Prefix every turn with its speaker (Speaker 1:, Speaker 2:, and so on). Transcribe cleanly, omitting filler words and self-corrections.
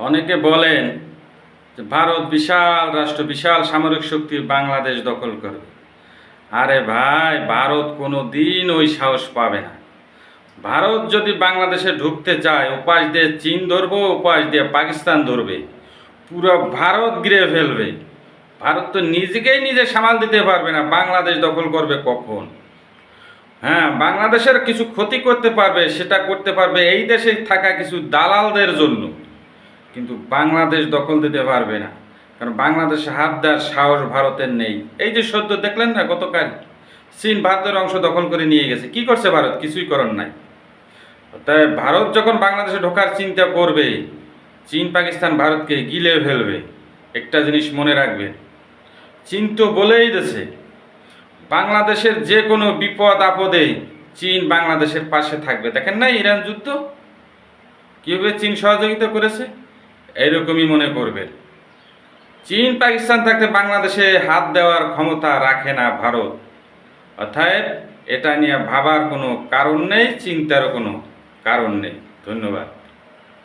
Speaker 1: অনেকে বলেন যে ভারত বিশাল রাষ্ট্র, বিশাল সামরিক শক্তি বাংলাদেশ দখল করবে। আরে ভাই, ভারত কোনো দিন ওই সাহস পাবে না। ভারত যদি বাংলাদেশে ঢুকতে চায়, ওপাশ দিয়ে চীন ধরবো, ওপাশ দিয়ে পাকিস্তান ধরবে, পুরো ভারত ঘিরে ফেলবে। ভারত তো নিজেকেই নিজে সামাল দিতে পারবে না, বাংলাদেশ দখল করবে কখন? হ্যাঁ, বাংলাদেশের কিছু ক্ষতি করতে পারবে, সেটা করতে পারবে এই দেশে থাকা কিছু দালালদের জন্য, কিন্তু বাংলাদেশ দখল দিতে পারবে না। কারণ বাংলাদেশে হাত দেওয়ার সাহস ভারতের নেই। এই যে সদ্য দেখলেন না, গতকাল চীন ভারতের অংশ দখল করে নিয়ে গেছে। কি করছে ভারত? কিছুই করার নাই। তাই ভারত যখন বাংলাদেশে ঢোকার চিন্তা করবে, চীন পাকিস্তান ভারতকে গিলে ফেলবে। একটা জিনিস মনে রাখবে, চীন তো বলেই দিয়েছে বাংলাদেশের যে কোনো বিপদ আপদে চীন বাংলাদেশের পাশে থাকবে। দেখেন না ইরান যুদ্ধ কীভাবে চীন সহযোগিতা করেছে? এইরকমই মনে করবে। চীন পাকিস্তান থাকতে বাংলাদেশে হাত দেওয়ার ক্ষমতা রাখে না ভারত। অর্থাৎ এটা নিয়ে ভাবার কোনো কারণ নেই, চিন্তারও কোনো কারণ নেই। ধন্যবাদ।